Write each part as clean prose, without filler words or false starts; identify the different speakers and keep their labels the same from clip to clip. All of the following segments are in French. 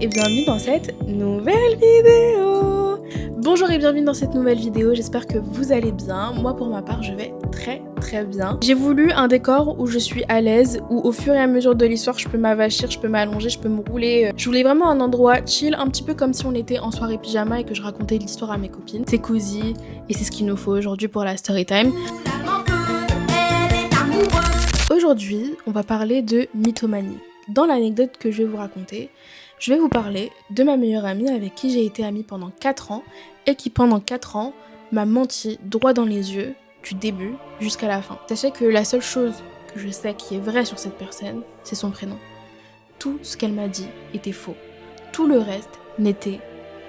Speaker 1: et bienvenue dans cette nouvelle vidéo. Bonjour et bienvenue dans cette nouvelle vidéo, j'espère que vous allez bien. Moi pour ma part je vais très bien. J'ai voulu un décor où je suis à l'aise, où au fur et à mesure de l'histoire je peux m'avachir, je peux m'allonger, je peux me rouler. Je voulais vraiment un endroit chill, un petit peu comme si on était en soirée pyjama et que je racontais l'histoire à mes copines. C'est cosy et c'est ce qu'il nous faut aujourd'hui pour la story time. Aujourd'hui, on va parler de mythomanie. Dans l'anecdote que je vais vous raconter, je vais vous parler de ma meilleure amie avec qui j'ai été amie pendant 4 ans et qui pendant 4 ans m'a menti droit dans les yeux du début jusqu'à la fin. Sachez que la seule chose que je sais qui est vraie sur cette personne, c'est son prénom. Tout ce qu'elle m'a dit était faux. Tout le reste n'était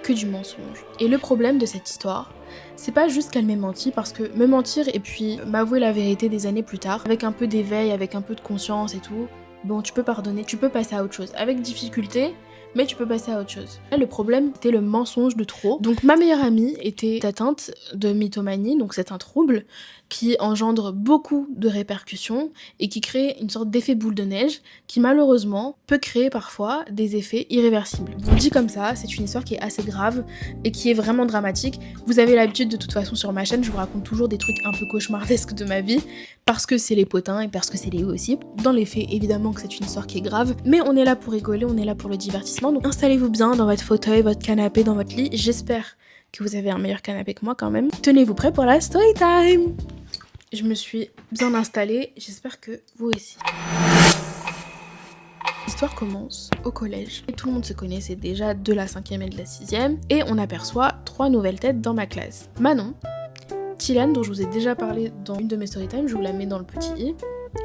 Speaker 1: que du mensonge. Et le problème de cette histoire, c'est pas juste qu'elle m'ait menti, parce que me mentir et puis m'avouer la vérité des années plus tard, avec un peu d'éveil, avec un peu de conscience et tout, bon, tu peux pardonner, tu peux passer à autre chose. Avec difficulté, mais tu peux passer à autre chose. Là, le problème, c'était le mensonge de trop. Donc ma meilleure amie était atteinte de mythomanie, donc c'est un trouble qui engendre beaucoup de répercussions et qui crée une sorte d'effet boule de neige qui malheureusement peut créer parfois des effets irréversibles. Je vous le dis comme ça, c'est une histoire qui est assez grave et qui est vraiment dramatique. Vous avez l'habitude de toute façon sur ma chaîne, je vous raconte toujours des trucs un peu cauchemardesques de ma vie parce que c'est les potins et parce que c'est Léo aussi. Dans les faits, évidemment que c'est une histoire qui est grave, mais on est là pour rigoler, on est là pour le divertissement. Donc installez-vous bien dans votre fauteuil, votre canapé, dans votre lit. J'espère que vous avez un meilleur canapé que moi quand même. Tenez-vous prêts pour la story time. Je me suis bien installée, j'espère que vous aussi. L'histoire commence au collège. Et tout le monde se connaissait déjà de la 5e et de la 6e. Et on aperçoit 3 nouvelles têtes dans ma classe. Manon, Tilan, dont je vous ai déjà parlé dans une de mes storytime, je vous la mets dans le petit i,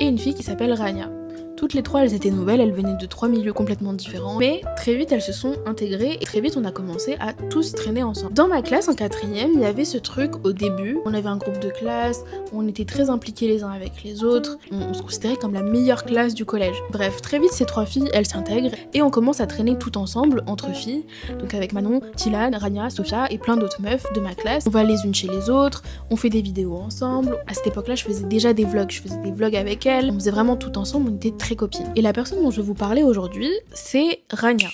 Speaker 1: et une fille qui s'appelle Rania. Toutes les 3, elles étaient nouvelles, elles venaient de 3 milieux complètement différents, mais très vite elles se sont intégrées et très vite on a commencé à tous traîner ensemble. Dans ma classe en 4e, il y avait ce truc au début, on avait un groupe de classe, on était très impliqués les uns avec les autres, on se considérait comme la meilleure classe du collège. Bref, très vite ces 3 filles, elles s'intègrent et on commence à traîner tout ensemble entre filles, donc avec Manon, Tilan, Rania, Sophia et plein d'autres meufs de ma classe. On va les unes chez les autres, on fait des vidéos ensemble. À cette époque-là, je faisais déjà des vlogs, je faisais des vlogs avec elles, on faisait vraiment tout ensemble, on était très copines. Et la personne dont je vais vous parler aujourd'hui, c'est Rania.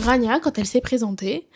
Speaker 1: Rania, quand elle s'est présentée,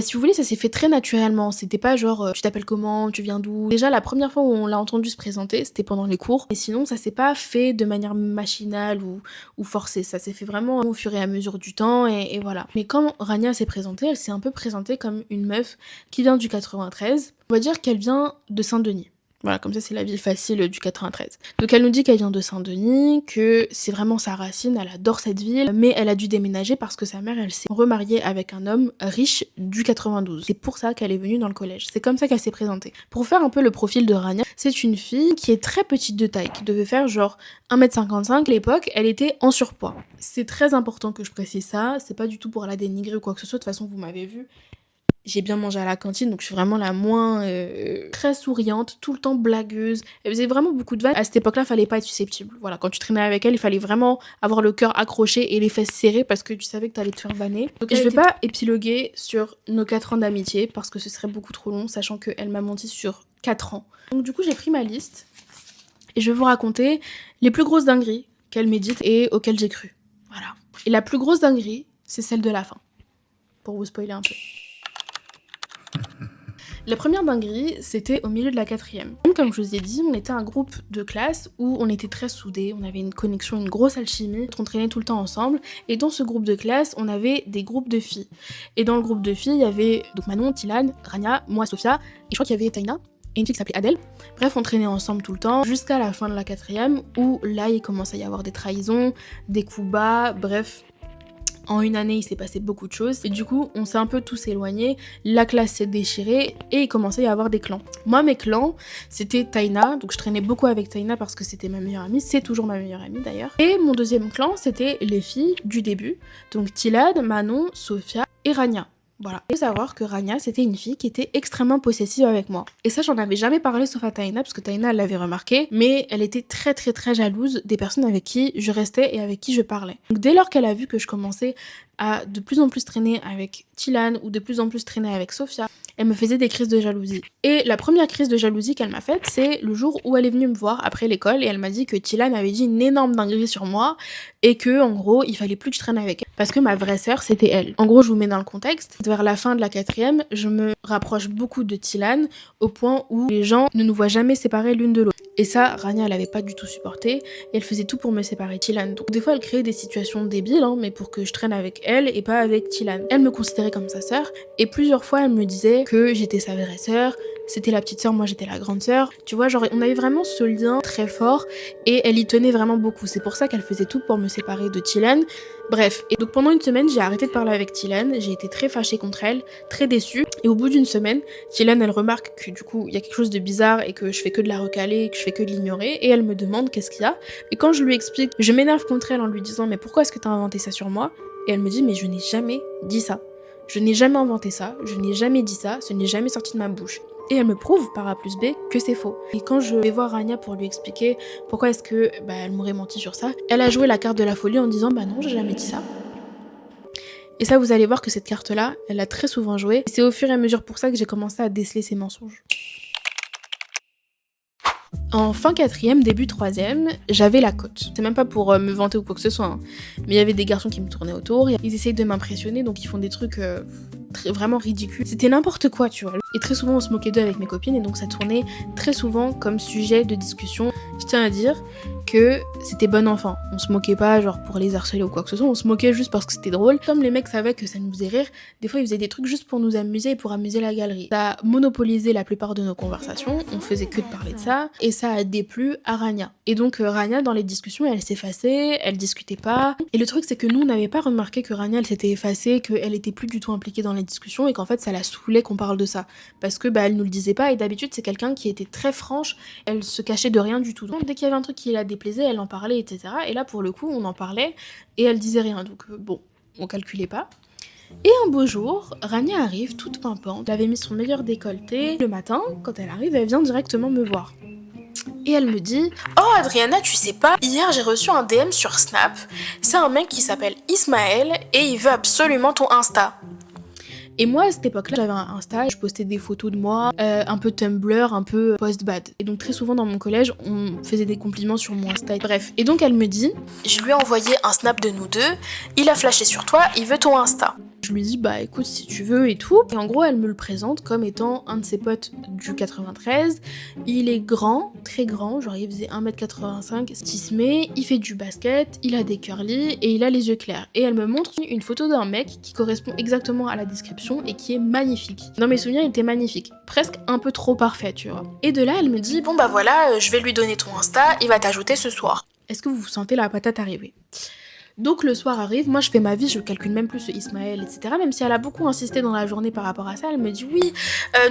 Speaker 1: si vous voulez, ça s'est fait très naturellement. C'était pas genre tu t'appelles comment, tu viens d'où. Déjà, la première fois où on l'a entendu se présenter, c'était pendant les cours. Et sinon, ça s'est pas fait de manière machinale ou forcée. Ça s'est fait vraiment au fur et à mesure du temps et voilà. Mais quand Rania s'est présentée, elle s'est un peu présentée comme une meuf qui vient du 93. On va dire qu'elle vient de Saint-Denis. Voilà, comme ça c'est la ville facile du 93. Donc elle nous dit qu'elle vient de Saint-Denis, que c'est vraiment sa racine, elle adore cette ville, mais elle a dû déménager parce que sa mère, elle s'est remariée avec un homme riche du 92. C'est pour ça qu'elle est venue dans le collège. C'est comme ça qu'elle s'est présentée. Pour faire un peu le profil de Rania, c'est une fille qui est très petite de taille, qui devait faire genre 1m55. À l'époque, elle était en surpoids. C'est très important que je précise ça, c'est pas du tout pour la dénigrer ou quoi que ce soit, de toute façon vous m'avez vu. J'ai bien mangé à la cantine, donc je suis vraiment la moins très souriante, tout le temps blagueuse. Elle faisait vraiment beaucoup de vannes. À cette époque-là, fallait pas être susceptible. Voilà, quand tu traînais avec elle, il fallait vraiment avoir le cœur accroché et les fesses serrées parce que tu savais que t'allais te faire vanner. Donc je vais pas épiloguer sur nos 4 ans d'amitié parce que ce serait beaucoup trop long, sachant qu'elle m'a menti sur 4 ans. Donc du coup, j'ai pris ma liste et je vais vous raconter les plus grosses dingueries qu'elle médite et auxquelles j'ai cru. Voilà. Et la plus grosse dinguerie, c'est celle de la fin. Pour vous spoiler un peu. La première dinguerie, c'était au milieu de la 4e. Comme je vous ai dit, on était un groupe de classe où on était très soudés, on avait une connexion, une grosse alchimie, on traînait tout le temps ensemble, et dans ce groupe de classe, on avait des groupes de filles. Et dans le groupe de filles, il y avait donc Manon, Tilan, Rania, moi, Sophia, et je crois qu'il y avait Taina, et une fille qui s'appelait Adèle. Bref, on traînait ensemble tout le temps, jusqu'à la fin de la 4e, où là, il commence à y avoir des trahisons, des coups bas, bref... En une année, il s'est passé beaucoup de choses et du coup, on s'est un peu tous éloignés, la classe s'est déchirée et il commençait à y avoir des clans. Moi, mes clans, c'était Taina, donc je traînais beaucoup avec Taina parce que c'était ma meilleure amie, c'est toujours ma meilleure amie d'ailleurs. Et mon deuxième clan, c'était les filles du début, donc Tilad, Manon, Sophia et Rania. Voilà. Il faut savoir que Rania, c'était une fille qui était extrêmement possessive avec moi. Et ça, j'en avais jamais parlé sauf à Taina, parce que Taina, elle l'avait remarqué, mais elle était très jalouse des personnes avec qui je restais et avec qui je parlais. Donc dès lors qu'elle a vu que je commençais à de plus en plus traîner avec Tilan ou de plus en plus traîner avec Sophia, elle me faisait des crises de jalousie. Et la première crise de jalousie qu'elle m'a faite, c'est le jour où elle est venue me voir après l'école et elle m'a dit que Tilan avait dit une énorme dinguerie sur moi et que, en gros, il fallait plus que je traîne avec elle. Parce que ma vraie sœur, c'était elle. En gros, je vous mets dans le contexte. Vers la fin de la 4e, je me rapproche beaucoup de Tilan au point où les gens ne nous voient jamais séparés l'une de l'autre. Et ça, Rania, elle avait pas du tout supporté et elle faisait tout pour me séparer de Tilan. Donc des fois, elle créait des situations débiles, mais pour que je traîne avec elle et pas avec Tilan. Elle me considérait comme sa sœur et plusieurs fois, elle me disait que j'étais sa vraie sœur, c'était la petite sœur, moi j'étais la grande sœur. Tu vois, genre on avait vraiment ce lien très fort et elle y tenait vraiment beaucoup. C'est pour ça qu'elle faisait tout pour me séparer de Tilan. Bref, et donc pendant une semaine, j'ai arrêté de parler avec Tilan, j'ai été très fâchée contre elle, très déçue. Et au bout d'une semaine, Tilan, elle remarque que du coup, il y a quelque chose de bizarre et que je fais que de la recaler, que je fais que de l'ignorer. Et elle me demande qu'est-ce qu'il y a. Et quand je lui explique, je m'énerve contre elle en lui disant mais pourquoi est-ce que t'as inventé ça sur moi? Et elle me dit mais je n'ai jamais dit ça. Je n'ai jamais inventé ça, je n'ai jamais dit ça, ce n'est jamais sorti de ma bouche. Et elle me prouve par A plus B que c'est faux. Et quand je vais voir Rania pour lui expliquer pourquoi est-ce que elle m'aurait menti sur ça, elle a joué la carte de la folie en disant bah non, j'ai jamais dit ça. Et ça, vous allez voir que cette carte-là, elle a très souvent joué. Et c'est au fur et à mesure pour ça que j'ai commencé à déceler ses mensonges. En fin 4e, début 3e, j'avais la cote. C'est même pas pour me vanter ou quoi que ce soit, mais il y avait des garçons qui me tournaient autour, ils essayent de m'impressionner, donc ils font des trucs vraiment ridicules. C'était n'importe quoi, tu vois. Et très souvent, on se moquait d'eux avec mes copines, et donc ça tournait très souvent comme sujet de discussion. Je tiens à dire que c'était bon enfant. On se moquait pas genre pour les harceler ou quoi que ce soit, on se moquait juste parce que c'était drôle. Comme les mecs savaient que ça nous faisait rire, des fois ils faisaient des trucs juste pour nous amuser et pour amuser la galerie. Ça a monopolisé la plupart de nos conversations, on faisait que de parler de ça, et ça a déplu à Rania. Et donc Rania, dans les discussions, elle s'effaçait, elle discutait pas. Et le truc c'est que nous, on n'avait pas remarqué que Rania, elle s'était effacée, qu'elle était plus du tout impliquée dans les discussions et qu'en fait ça la saoulait qu'on parle de ça. Parce que elle nous le disait pas, et d'habitude c'est quelqu'un qui était très franche, elle se cachait de rien du tout. Donc dès qu'il y avait un truc qui la déplaisait, elle en parlait, etc. Et là pour le coup on en parlait et elle disait rien, donc bon, on calculait pas. Et un beau jour, Rania arrive toute pimpante, elle avait mis son meilleur décolleté. Le matin, quand elle arrive, elle vient directement me voir. Et elle me dit « Oh Adriana, tu sais pas, hier j'ai reçu un DM sur Snap, c'est un mec qui s'appelle Ismaël et il veut absolument ton Insta. » Et moi, à cette époque-là, j'avais un Insta, je postais des photos de moi, un peu Tumblr, un peu post-bad. Et donc très souvent dans mon collège, on faisait des compliments sur mon Insta. Bref, et donc elle me dit « Je lui ai envoyé un snap de nous deux, il a flashé sur toi, il veut ton Insta. » Je lui dis bah écoute si tu veux et tout. Et en gros elle me le présente comme étant un de ses potes du 93. Il est grand, très grand, genre il faisait 1m85, stismé, il fait du basket, il a des curly et il a les yeux clairs. Et elle me montre une photo d'un mec qui correspond exactement à la description et qui est magnifique. Dans mes souvenirs il était magnifique, presque un peu trop parfait tu vois. Et de là elle me dit bon bah voilà, je vais lui donner ton Insta, il va t'ajouter ce soir. Est-ce que vous sentez la patate arriver? Donc le soir arrive, moi je fais ma vie, je calcule même plus ce Ismaël, etc. Même si elle a beaucoup insisté dans la journée par rapport à ça, elle me dit oui,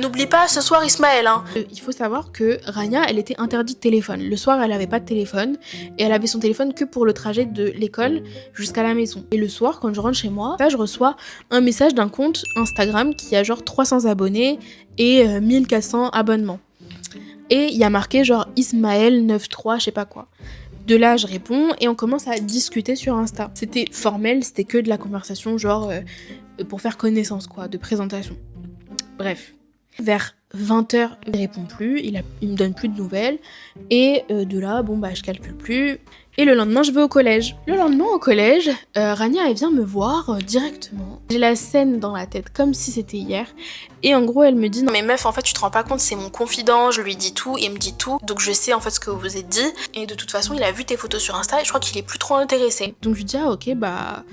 Speaker 1: n'oublie pas ce soir Ismaël. Il faut savoir que Rania, elle était interdite de téléphone. Le soir, elle avait pas de téléphone et elle avait son téléphone que pour le trajet de l'école jusqu'à la maison. Et le soir, quand je rentre chez moi, là, je reçois un message d'un compte Instagram qui a genre 300 abonnés et 1400 abonnements. Et il y a marqué genre Ismaël93, je sais pas quoi. De là, je réponds et on commence à discuter sur Insta. C'était formel, c'était que de la conversation, genre pour faire connaissance, quoi, de présentation. Bref. Vers 20h, il répond plus, il me donne plus de nouvelles. Et de là, bon bah je calcule plus. Et le lendemain, je vais au collège. Le lendemain, au collège, Rania, elle vient me voir directement. J'ai la scène dans la tête, comme si c'était hier. Et en gros, elle me dit « Non mais meuf, en fait, tu te rends pas compte, c'est mon confident, je lui dis tout, il me dit tout. Donc je sais en fait ce que vous vous êtes dit. Et de toute façon, il a vu tes photos sur Insta et je crois qu'il est plus trop intéressé. » Donc je lui dis « Ah ok, bah,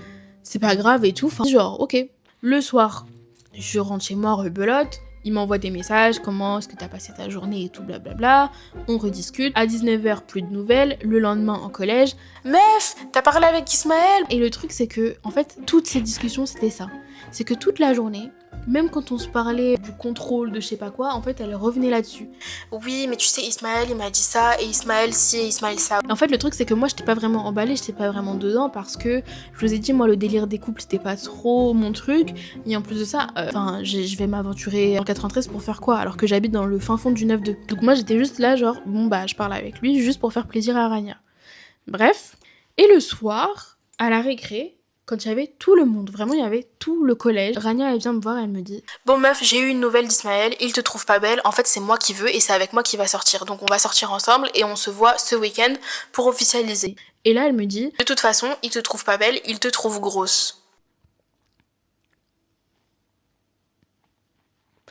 Speaker 1: c'est pas grave et tout. » Enfin, genre, ok. Le soir, je rentre chez moi, rebelote. Il m'envoie des messages, comment est-ce que t'as passé ta journée et tout blablabla. On rediscute. À 19h, plus de nouvelles. Le lendemain, en collège. Meuf, t'as parlé avec Ismaël? Et le truc, c'est que, en fait, toutes ces discussions, c'était ça. C'est que toute la journée, même quand on se parlait du contrôle de je sais pas quoi, en fait, elle revenait là-dessus. Oui, mais tu sais, Ismaël, il m'a dit ça, et Ismaël ci, et Ismaël ça. En fait, le truc, c'est que moi, j'étais pas vraiment emballée, j'étais pas vraiment dedans, parce que, je vous ai dit, moi, le délire des couples, c'était pas trop mon truc. Et en plus de ça, je vais m'aventurer en 93 pour faire quoi? Alors que j'habite dans le fin fond du 9-2. Donc moi, j'étais juste là, genre, bon, bah, je parle avec lui, juste pour faire plaisir à Rania. Bref. Et le soir, à la récré, quand il y avait tout le monde, vraiment il y avait tout le collège. Rania elle vient me voir et elle me dit: bon meuf, j'ai eu une nouvelle d'Ismaël, il te trouve pas belle, en fait c'est moi qui veux et c'est avec moi qu'il va sortir. Donc on va sortir ensemble et on se voit ce week-end pour officialiser. Et là elle me dit: de toute façon, il te trouve pas belle, il te trouve grosse.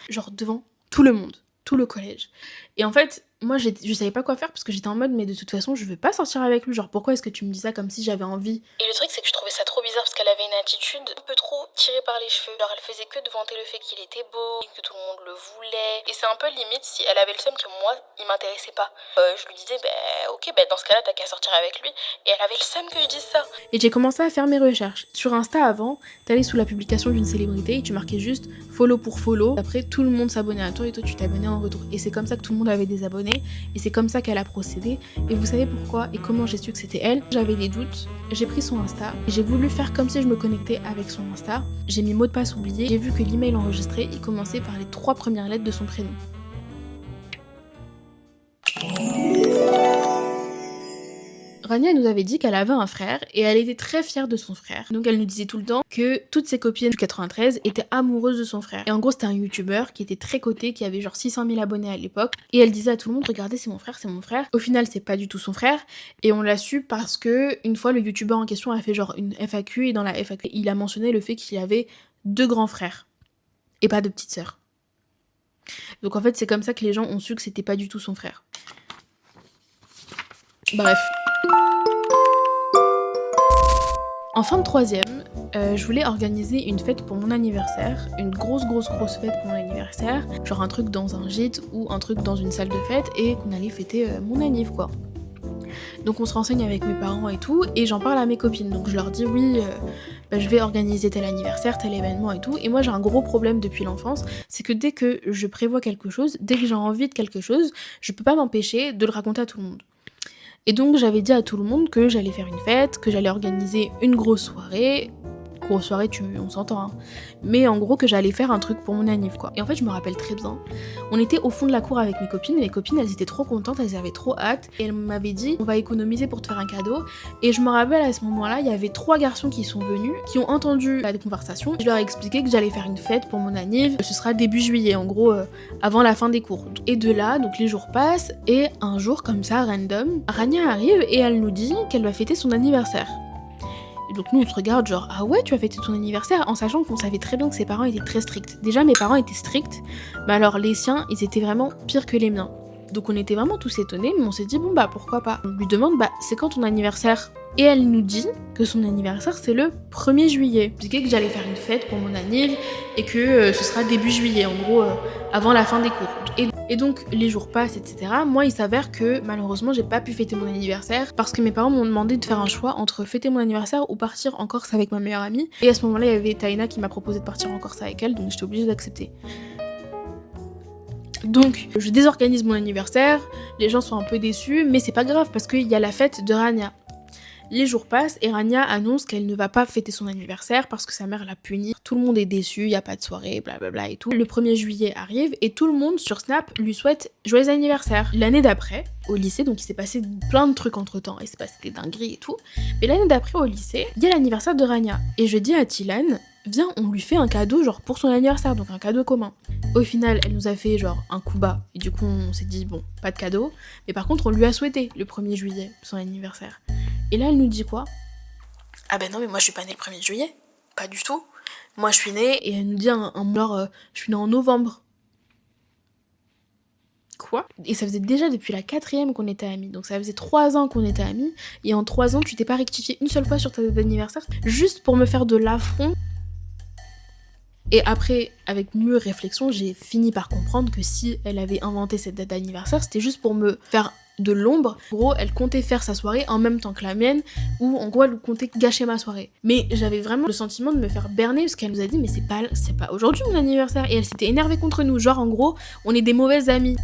Speaker 1: Genre devant tout le monde, tout le collège. Et en fait, moi je savais pas quoi faire parce que j'étais en mode mais de toute façon je veux pas sortir avec lui, genre pourquoi est-ce que tu me dis ça comme si j'avais envie.
Speaker 2: Et le truc c'est que je trouvais ça trop bizarre parce qu'elle avait une attitude un peu trop tirée par les cheveux. Genre elle faisait que de vanter le fait qu'il était beau, que tout le monde le voulait. Et c'est un peu limite si elle avait le seum que moi il m'intéressait pas. Je lui disais ok dans ce cas là t'as qu'à sortir avec lui. Et elle avait le seum que je dise ça.
Speaker 1: Et j'ai commencé à faire mes recherches. Sur Insta avant, t'allais sous la publication d'une célébrité et tu marquais juste follow pour follow. Après tout le monde s'abonnait à toi et toi tu t'abonnais en retour. Et c'est comme ça que tout le monde avait des abonnés. Et c'est comme ça qu'elle a procédé. Et vous savez pourquoi et comment j'ai su que c'était elle? J'avais des doutes. J'ai pris son Insta. Et j'ai voulu faire comme si je me connectais avec son Insta. J'ai mis mot de passe oublié. J'ai vu que l'email enregistré, il commençait par les 3 premières lettres de son prénom. Rania nous avait dit qu'elle avait un frère et elle était très fière de son frère. Donc elle nous disait tout le temps que toutes ses copines du 93 étaient amoureuses de son frère. Et en gros c'était un youtubeur qui était très coté, qui avait genre 600 000 abonnés à l'époque. Et elle disait à tout le monde: regardez c'est mon frère, c'est mon frère. Au final c'est pas du tout son frère. Et on l'a su parce que une fois le youtubeur en question a fait genre une FAQ et dans la FAQ il a mentionné le fait qu'il y avait 2 grands frères et pas de petites sœurs. Donc en fait c'est comme ça que les gens ont su que c'était pas du tout son frère. Bref. En fin de 3e, je voulais organiser une fête pour mon anniversaire, une grosse fête pour mon anniversaire, genre un truc dans un gîte ou un truc dans une salle de fête et qu'on allait fêter mon anniv quoi. Donc on se renseigne avec mes parents et tout et j'en parle à mes copines, donc je leur dis oui, je vais organiser tel anniversaire, tel événement et tout. Et moi j'ai un gros problème depuis l'enfance, c'est que dès que je prévois quelque chose, dès que j'ai envie de quelque chose, je peux pas m'empêcher de le raconter à tout le monde. Et donc j'avais dit à tout le monde que j'allais faire une fête, que j'allais organiser une grosse soirée, on s'entend hein, mais en gros que j'allais faire un truc pour mon anniv quoi. Et en fait je me rappelle très bien, on était au fond de la cour avec mes copines, et les copines elles étaient trop contentes, elles avaient trop hâte, et elles m'avaient dit on va économiser pour te faire un cadeau. Et je me rappelle à ce moment-là, il y avait 3 garçons qui sont venus, qui ont entendu la conversation, je leur ai expliqué que j'allais faire une fête pour mon anniv, ce sera début juillet en gros, avant la fin des cours. Et de là, donc les jours passent, et un jour comme ça, random, Rania arrive et elle nous dit qu'elle va fêter son anniversaire. Et donc nous on se regarde genre ah ouais tu as fêté ton anniversaire, en sachant qu'on savait très bien que ses parents étaient très stricts. Déjà mes parents étaient stricts, mais alors les siens ils étaient vraiment pires que les miens. Donc on était vraiment tous étonnés, mais on s'est dit bon bah pourquoi pas. On lui demande c'est quand ton anniversaire? Et elle nous dit que son anniversaire c'est le 1er juillet. J'ai dit que j'allais faire une fête pour mon anniv et que ce sera début juillet, en gros avant la fin des cours. Et donc les jours passent, etc. Moi il s'avère que malheureusement j'ai pas pu fêter mon anniversaire parce que mes parents m'ont demandé de faire un choix entre fêter mon anniversaire ou partir en Corse avec ma meilleure amie. Et à ce moment-là il y avait Taïna qui m'a proposé de partir en Corse avec elle, donc j'étais obligée d'accepter. Donc je désorganise mon anniversaire, les gens sont un peu déçus, mais c'est pas grave parce qu'il y a la fête de Rania. Les jours passent et Rania annonce qu'elle ne va pas fêter son anniversaire parce que sa mère l'a punie. Tout le monde est déçu, il n'y a pas de soirée, blablabla et tout. Le 1er juillet arrive et tout le monde sur Snap lui souhaite joyeux anniversaire. L'année d'après, au lycée, donc il s'est passé plein de trucs entre temps, il s'est passé des dingueries et tout. Mais l'année d'après au lycée, il y a l'anniversaire de Rania. Et je dis à Tilan, viens on lui fait un cadeau genre pour son anniversaire, donc un cadeau commun. Au final, elle nous a fait genre un coup bas et du coup on s'est dit bon, pas de cadeau. Mais par contre on lui a souhaité le 1er juillet son anniversaire. Et là, elle nous dit quoi? Ah ben non, mais moi je suis pas née le 1er juillet. Pas du tout. Moi je suis née, et elle nous dit je suis née en novembre. Quoi? Et ça faisait déjà depuis la 4e qu'on était amis. Donc ça faisait 3 ans qu'on était amis. Et en 3 ans, tu t'es pas rectifié une seule fois sur ta date d'anniversaire, juste pour me faire de l'affront. Et après, avec mûre réflexion, j'ai fini par comprendre que si elle avait inventé cette date d'anniversaire, c'était juste pour me faire de l'ombre. En gros, elle comptait faire sa soirée en même temps que la mienne, ou en gros, elle comptait gâcher ma soirée. Mais j'avais vraiment le sentiment de me faire berner, parce qu'elle nous a dit, mais c'est pas aujourd'hui mon anniversaire. Et elle s'était énervée contre nous, genre en gros, on est des mauvaises amies.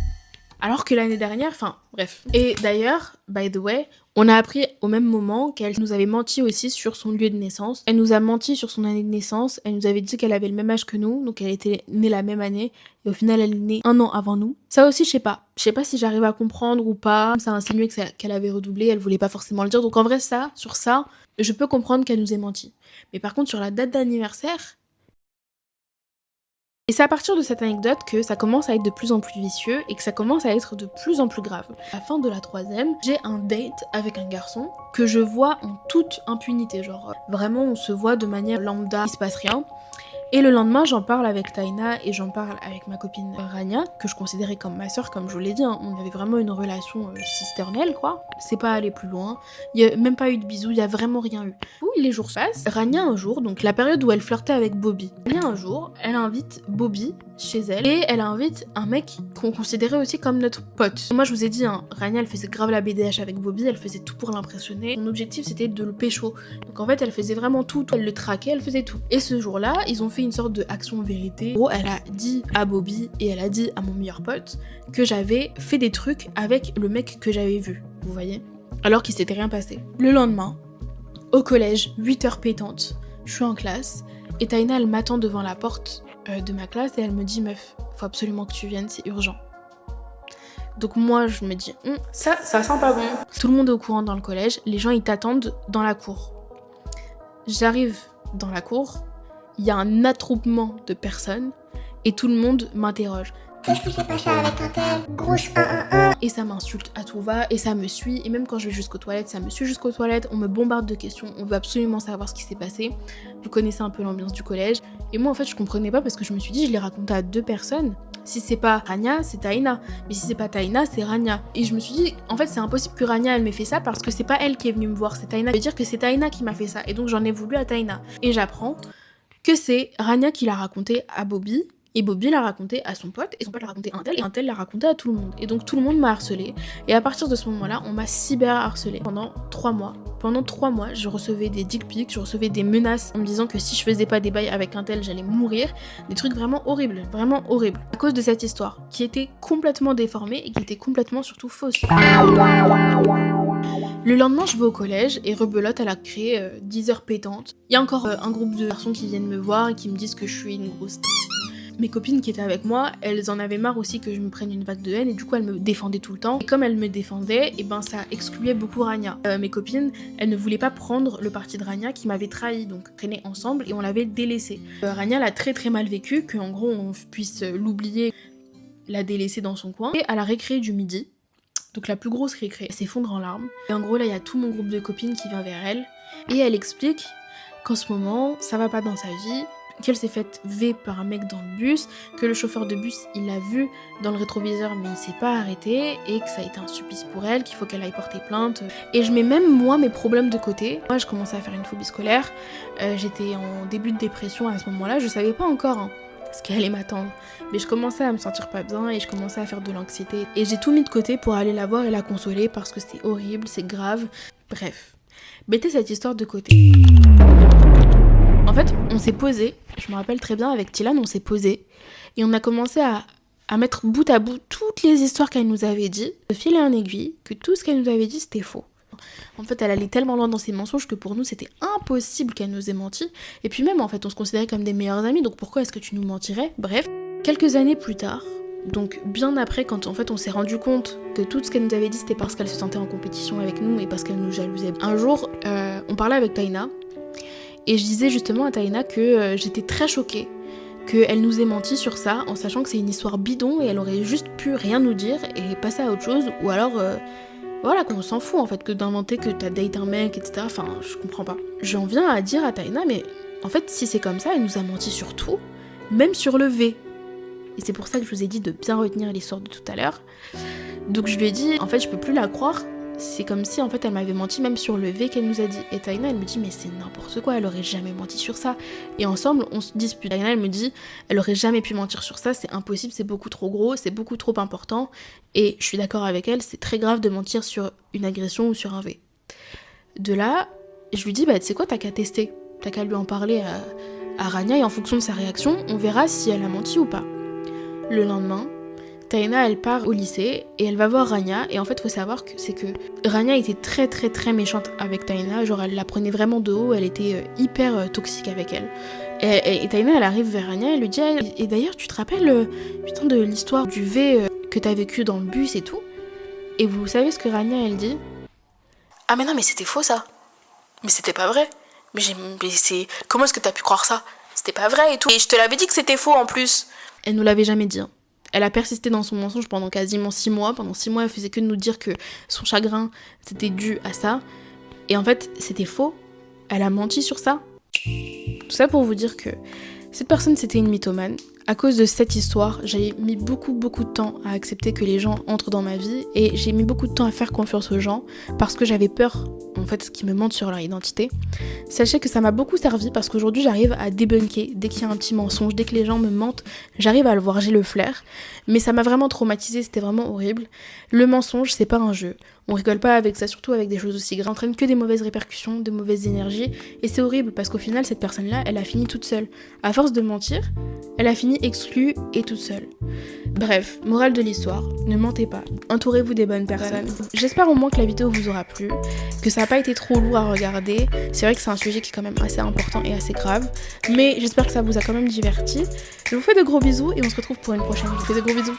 Speaker 1: Alors que l'année dernière, enfin bref. Et d'ailleurs, by the way, On a appris au même moment qu'elle nous avait menti aussi sur son lieu de naissance. Elle nous a menti sur son année de naissance. Elle nous avait dit qu'elle avait le même âge que nous, donc elle était née la même année. Et au final, elle est née 1 an avant nous. Ça aussi, je sais pas. Je sais pas si j'arrive à comprendre ou pas. Ça a insinué qu'elle avait redoublé. Elle voulait pas forcément le dire. Donc en vrai, sur ça, je peux comprendre qu'elle nous ait menti. Mais par contre, sur la date d'anniversaire... Et c'est à partir de cette anecdote que ça commence à être de plus en plus vicieux et que ça commence à être de plus en plus grave. À la fin de la 3e, j'ai un date avec un garçon que je vois en toute impunité, genre vraiment on se voit de manière lambda, il se passe rien. Et le lendemain, j'en parle avec Taina et j'en parle avec ma copine Rania, que je considérais comme ma soeur, comme je vous l'ai dit, hein. On avait vraiment une relation cisternelle, quoi. C'est pas allé plus loin, il y a même pas eu de bisous, il y a vraiment rien eu. Les jours passent, Rania un jour, donc la période où elle flirtait avec Bobby, Rania un jour, elle invite Bobby chez elle et elle invite un mec qu'on considérait aussi comme notre pote. Moi je vous ai dit, hein, Rania elle faisait grave la BDH avec Bobby, elle faisait tout pour l'impressionner. Son objectif c'était de le pécho. Donc en fait elle faisait vraiment tout, elle le traquait, elle faisait tout. Et ce jour-là, ils ont fait une sorte de action vérité. En gros, elle a dit à Bobby et elle a dit à mon meilleur pote que j'avais fait des trucs avec le mec que j'avais vu, vous voyez, alors qu'il s'était rien passé. Le lendemain, au collège, 8h pétantes, je suis en classe et Taina elle m'attend devant la porte de ma classe et elle me dit meuf, faut absolument que tu viennes, c'est urgent. Donc moi je me dis ça sent pas bon. Tout le monde est au courant dans le collège, les gens ils t'attendent dans la cour. J'arrive dans la cour, il y a un attroupement de personnes et tout le monde m'interroge.
Speaker 3: Qu'est-ce qui s'est passé avec un tel grosse 1.
Speaker 1: Et ça m'insulte à tout va et ça me suit. Et même quand je vais jusqu'aux toilettes, ça me suit jusqu'aux toilettes. On me bombarde de questions. On veut absolument savoir ce qui s'est passé. Vous connaissez un peu l'ambiance du collège. Et moi en fait je comprenais pas parce que je me suis dit je l'ai raconté à 2 personnes. Si c'est pas Rania, c'est Taina. Mais si c'est pas Taina, c'est Rania. Et je me suis dit, en fait, c'est impossible que Rania, elle m'ait fait ça parce que c'est pas elle qui est venue me voir, c'est Taina. Ça veut dire que c'est Taina qui m'a fait ça. Et donc j'en ai voulu à Taina. Et j'apprends que c'est Rania qui l'a raconté à Bobby. Et Bobby l'a raconté à son pote, et son pote l'a raconté à un tel, et un tel l'a raconté à tout le monde. Et donc tout le monde m'a harcelée. Et à partir de ce moment-là, on m'a cyber harcelée pendant 3 mois. Pendant 3 mois, je recevais des dick pics, je recevais des menaces en me disant que si je faisais pas des bails avec un tel, j'allais mourir. Des trucs vraiment horribles, vraiment horribles. À cause de cette histoire, qui était complètement déformée et qui était complètement surtout fausse. Le lendemain, je vais au collège et rebelote, elle a créé 10h pétantes. Il y a encore un groupe de garçons qui viennent me voir et qui me disent que je suis une grosse... Mes copines qui étaient avec moi, elles en avaient marre aussi que je me prenne une vague de haine et du coup elles me défendaient tout le temps. Et comme elles me défendaient, et ben ça excluait beaucoup Rania. Mes copines, elles ne voulaient pas prendre le parti de Rania qui m'avait trahi, donc traînait ensemble et on l'avait délaissé. Rania l'a très très mal vécu, qu'en gros on puisse l'oublier, la délaisser dans son coin. Et à la récré du midi, donc la plus grosse récré, elle s'effondre en larmes. Et en gros là il y a tout mon groupe de copines qui vient vers elle et elle explique qu'en ce moment ça va pas dans sa vie, qu'elle s'est faite V par un mec dans le bus, que le chauffeur de bus il l'a vu dans le rétroviseur mais il s'est pas arrêté et que ça a été un supplice pour elle, qu'il faut qu'elle aille porter plainte. Et je mets même moi mes problèmes de côté. Moi je commençais à faire une phobie scolaire, j'étais en début de dépression à ce moment-là, je savais pas encore ce qui allait m'attendre, mais je commençais à me sentir pas bien et je commençais à faire de l'anxiété. Et j'ai tout mis de côté pour aller la voir et la consoler parce que c'est horrible, c'est grave, bref. Mettez cette histoire de côté. En fait, on s'est posé, je me rappelle très bien avec Tilan, on s'est posé et on a commencé à mettre bout à bout toutes les histoires qu'elle nous avait dit, de fil en aiguille, que tout ce qu'elle nous avait dit c'était faux. En fait, elle allait tellement loin dans ses mensonges que pour nous c'était impossible qu'elle nous ait menti. Et puis même en fait, on se considérait comme des meilleurs amis, donc pourquoi est-ce que tu nous mentirais? Bref, quelques années plus tard, donc bien après, quand en fait on s'est rendu compte que tout ce qu'elle nous avait dit c'était parce qu'elle se sentait en compétition avec nous et parce qu'elle nous jalousait. Un jour, on parlait avec Taina. Et je disais justement à Taina que j'étais très choquée qu'elle nous ait menti sur ça, en sachant que c'est une histoire bidon et elle aurait juste pu rien nous dire et passer à autre chose, ou alors, voilà, qu'on s'en fout en fait, que d'inventer que t'as date un mec, etc. Enfin, je comprends pas. J'en viens à dire à Taina, mais en fait, si c'est comme ça, elle nous a menti sur tout, même sur le V. Et c'est pour ça que je vous ai dit de bien retenir l'histoire de tout à l'heure. Donc je lui ai dit, en fait, je peux plus la croire. C'est comme si en fait elle m'avait menti même sur le V qu'elle nous a dit. Et Taina elle me dit mais c'est n'importe quoi, elle aurait jamais menti sur ça. Et ensemble on se dispute. Taina elle me dit elle aurait jamais pu mentir sur ça, c'est impossible, c'est beaucoup trop gros, c'est beaucoup trop important. Et je suis d'accord avec elle, c'est très grave de mentir sur une agression ou sur un V. De là, je lui dis bah tu sais quoi, t'as qu'à tester, t'as qu'à lui en parler à Rania et en fonction de sa réaction, on verra si elle a menti ou pas. Le lendemain, Taïna, elle part au lycée et elle va voir Rania. Et en fait, faut savoir que c'est que Rania était très très très méchante avec Taïna. Genre, elle la prenait vraiment de haut, elle était hyper toxique avec elle. Et Taïna, elle arrive vers Rania, elle lui dit et d'ailleurs, tu te rappelles putain de l'histoire du V que t'as vécu dans le bus et tout? Et vous savez ce que Rania, elle dit?
Speaker 2: Ah mais non, mais c'était faux ça. Mais c'était pas vrai. Mais c'est... Comment est-ce que t'as pu croire ça? C'était pas vrai et tout. Et je te l'avais dit que c'était faux en plus.
Speaker 1: Elle nous l'avait jamais dit. Elle a persisté dans son mensonge pendant quasiment 6 mois. Pendant 6 mois, elle faisait que de nous dire que son chagrin, c'était dû à ça. Et en fait, c'était faux. Elle a menti sur ça. Tout ça pour vous dire que cette personne, c'était une mythomane. À cause de cette histoire, j'ai mis beaucoup de temps à accepter que les gens entrent dans ma vie et j'ai mis beaucoup de temps à faire confiance aux gens parce que j'avais peur, en fait, qu'ils me mentent sur leur identité. Sachez que ça m'a beaucoup servi parce qu'aujourd'hui, j'arrive à débunker dès qu'il y a un petit mensonge, dès que les gens me mentent, j'arrive à le voir, j'ai le flair. Mais ça m'a vraiment traumatisée, c'était vraiment horrible. Le mensonge, c'est pas un jeu. On rigole pas avec ça, surtout avec des choses aussi graves. Ça entraîne que des mauvaises répercussions, de mauvaises énergies. Et c'est horrible parce qu'au final, cette personne-là, elle a fini toute seule. À force de mentir, elle a fini exclue et toute seule. Bref, morale de l'histoire, ne mentez pas. Entourez-vous des bonnes personnes. J'espère au moins que la vidéo vous aura plu, que ça n'a pas été trop lourd à regarder. C'est vrai que c'est un sujet qui est quand même assez important et assez grave. Mais j'espère que ça vous a quand même diverti. Je vous fais de gros bisous et on se retrouve pour une prochaine. Je vous fais de gros bisous.